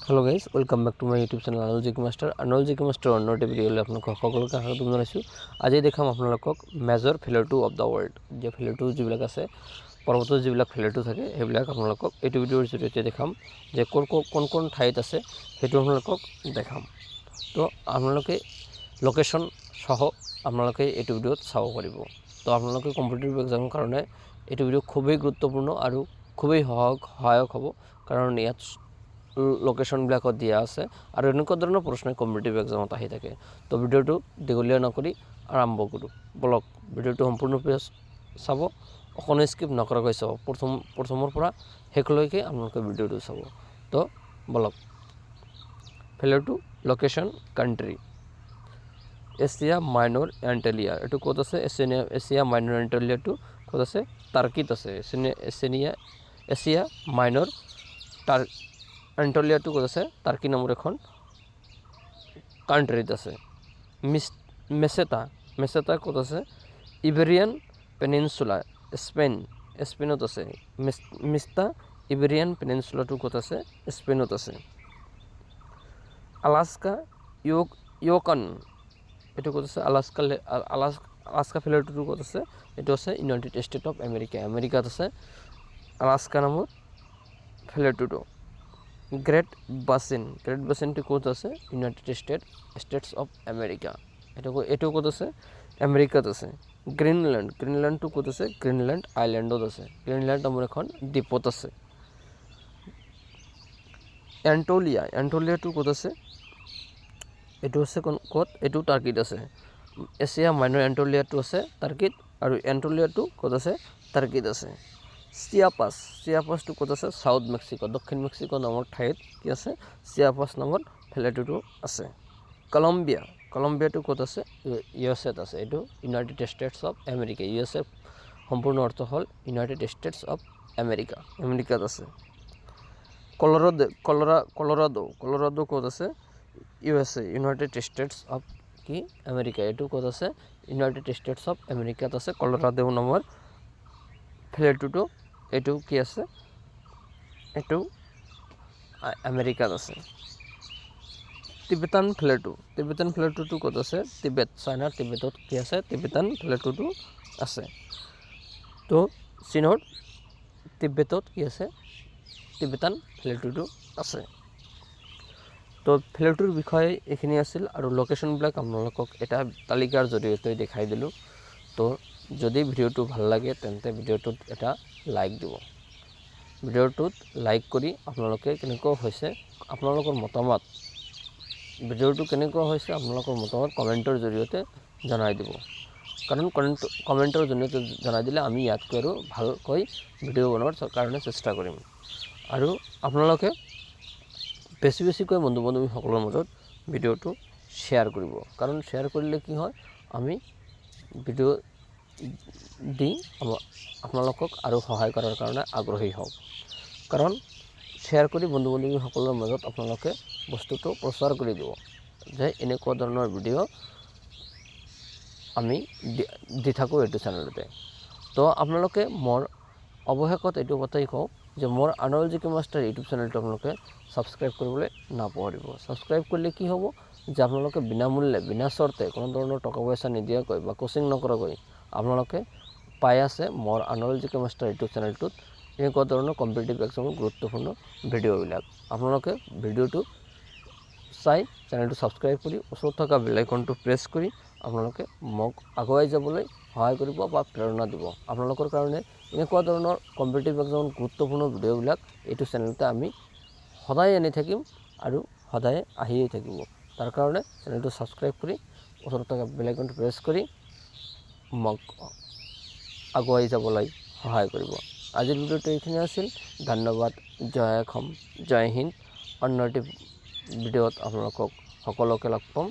Hello' guys, welcome back to my YouTube channel Anul G K master. Anul G K master অন্য এটা ভিডিঅ'লৈ আপোনালোকক সকলোকে স্বাগতম জনাইছোঁ। আজি দেখাম আপোনালোকক major failure two of the world. যে ফেইলিয়াৰ টু যিবিলাক আছে, পৰ্বতৰ যিবিলাক ফেইলিয়াৰ টু থাকে, সেইবিলাক আপোনালোকক এইটো ভিডিঅ'ৰ জৰিয়তে দেখাম। যে কোন কোন ঠাইত আছে সেইটো আপোনালোকক দেখাম। তো আপোনালোকে লোকেশ্যন সহ আপোনালোকে এইটো ভিডিঅ'ত চাব পাৰিব। তো আপোনালোকে কম্পিটিটিভ এক্সামৰ কাৰণে এইটো ভিডিঅ' খুবেই গুৰুত্বপূৰ্ণ আৰু খুবেই সহায়ক হ'ব, কাৰণ ইয়াত লোকেশ্যনবিলাকত দিয়া আছে আৰু এনেকুৱা ধৰণৰ প্ৰশ্ন কম্পিটিটিভ এক্সামত আহি থাকে। তো ভিডিঅ'টো দীঘলীয়া নকৰি আৰম্ভ কৰোঁ। বলক ভিডিঅ'টো সম্পূৰ্ণৰূপে চাব, অকণো স্কিপ নকৰাকৈ চাব। প্ৰথমৰ পৰা শেষলৈকে আপোনালোকে ভিডিঅ'টো চাব। তো বলক, failure to location country Asia Minor Antalya. এইটো ক'ত আছে? এছিয়া মাইনৰ এণ্টেলিয়াটো ক'ত আছে? টাৰ্কিত আছে। এছিয়া মাইনৰ এণ্টলিয়াটো ক'ত আছে? টাৰ্কি নামৰ এখন কাণ্ট্ৰিত আছে। মেছেটা ক'ত আছে? ইবেৰিয়ান পেনিনচুলা, স্পেইনত আছে। ইবেৰিয়ান পেনিনচুলাটো ক'ত আছে? স্পেইনত আছে। আলাস্কা ইয়কান, এইটো ক'ত আছে? আলাস্কা ফেইলিয়াৰটো ক'ত আছে? এইটো আছে ইউনাইটেড ষ্টেট অফ আমেৰিকাত আছে আলাস্কা নামৰ ফেইলিয়াৰটো। গ্ৰেট বাচিনটো ক'ত আছে? United states of America. এইটো ক'ত আছে? আমেৰিকাত আছে। গ্ৰীণলেণ্ডটো ক'ত আছে? গ্ৰীণলেণ্ড আইলেণ্ডত আছে। গ্ৰীণলেণ্ড নামৰ এখন দ্বীপত আছে। এণ্টলিয়াটো ক'ত আছে? এইটো আছে ক'ত? এইটো টাৰ্কিত আছে। এছিয়া মাইনৰ এণ্টলিয়াটো আছে টাৰ্কিত, আৰু এণ্টলিয়াটো ক'ত আছে? টাৰ্কিত আছে। চিয়াপাছটো ক'ত আছে? চাউথ মেক্সিকো, দক্ষিণ মেক্সিকো নামৰ ঠাইত কি আছে? চিয়াপাছ নামৰ ফেইলিয়াৰটো আছে। কলম্বিয়াটো ক'ত আছে? USA-ত আছে। এইটো United states of America. USA সম্পূৰ্ণ অৰ্থ হ'ল ইউনাইটেড ষ্টেটছ অফ আমেৰিকাত আছে। কলৰাডো ক'ত আছে? USA United states of America. এইটো ক'ত আছে? ইউনাইটেড ষ্টেটছ অফ আমেৰিকাত আছে। কলৰাডো নামৰ ফেইলিয়াৰটো এইটো কি আছে? এইটো আমেৰিকাত আছে। টিবেটান ফেইলিয়াৰটো ক'ত আছে? চাইনাৰ টিবেটত কি আছে? টিবেটান ফেইলিয়াৰটো আছে। তো চীনৰ টিবেটত কি আছে? টিবেটান ফেইলিয়াৰটো আছে। তো ফেইলিয়াৰটোৰ বিষয়ে এইখিনি আছিল, আৰু লোকেশ্যনবিলাক আপোনালোকক এটা তালিকাৰ জৰিয়তে দেখাই দিলোঁ। তো যদি ভিডিঅ'টো ভাল লাগে তেন্তে ভিডিঅ'টোত এটা লাইক দিব। ভিডিঅ'টোত লাইক কৰি আপোনালোকে কেনেকুৱা হৈছে আপোনালোকৰ মতামত, ভিডিঅ'টো কেনেকুৱা হৈছে আপোনালোকৰ মতামত কমেণ্টৰ জৰিয়তে জনাই দিব। কাৰণ কমেণ্টৰ জৰিয়তে জনাই দিলে আমি ইয়াতকৈ আৰু ভালকৈ ভিডিঅ' বনোৱাৰ কাৰণে চেষ্টা কৰিম। আৰু আপোনালোকে বেছিকৈ বন্ধু বান্ধৱীসকলৰ মাজত ভিডিঅ'টো শ্বেয়াৰ কৰিব, কাৰণ শ্বেয়াৰ কৰিলে কি হয়, আমি ভিডিঅ' দি আপোনালোকক আৰু সহায় কৰাৰ কাৰণে আগ্ৰহী হওঁ। কাৰণ শ্বেয়াৰ কৰি বন্ধু বান্ধৱীসকলৰ মাজত আপোনালোকে বস্তুটো প্ৰচাৰ কৰি দিব যে এনেকুৱা ধৰণৰ ভিডিঅ' আমি দি থাকোঁ এইটো চেনেলতে। তো আপোনালোকে মোৰ অৱশেষত এইটো কথাই কওঁ যে মোৰ আনুল জি কে মাষ্টাৰ ইউটিউব চেনেলটো আপোনালোকে ছাবস্ক্ৰাইব কৰিবলৈ নাপাহৰিব। ছাবস্ক্ৰাইব কৰিলে কি হ'ব যে আপোনালোকে বিনামূল্যে বিনা চৰ্তে কোনো ধৰণৰ টকা পইচা নিদিয়াকৈ বা কোচিং নকৰাকৈ আপোনালোকে পাই আছে মোৰ আনুল জি কে মাষ্টাৰ ইউটিউব চেনেলটোত এনেকুৱা ধৰণৰ কম্পিটিটিভ এক্সামৰ গুৰুত্বপূৰ্ণ ভিডিঅ'বিলাক। আপোনালোকে ভিডিঅ'টো চাই চেনেলটো ছাবস্ক্ৰাইব কৰি ওচৰত থকা বেল আইকনটো প্ৰেছ কৰি আপোনালোকে মোক আগুৱাই যাবলৈ সহায় কৰিব বা প্ৰেৰণা দিব। আপোনালোকৰ কাৰণে এনেকুৱা ধৰণৰ কম্পিটিটিভ এক্সামৰ গুৰুত্বপূৰ্ণ ভিডিঅ'বিলাক এইটো চেনেলতে আমি সদায় আনি থাকিম আৰু সদায় আহিয়ে থাকিব। তাৰ কাৰণে চেনেলটো ছাবস্ক্ৰাইব কৰি ওচৰত থকা বেল আইকনটো প্ৰেছ কৰি মোক আগুৱাই যাবলৈ সহায় কৰিব। আজিৰ ভিডিঅ'টো এইখিনি আছিল। ধন্যবাদ। জয় অসম, জয় হিন্দ। অন্য এটি ভিডিঅ'ত আপোনালোকক সকলোকে লগ পাম।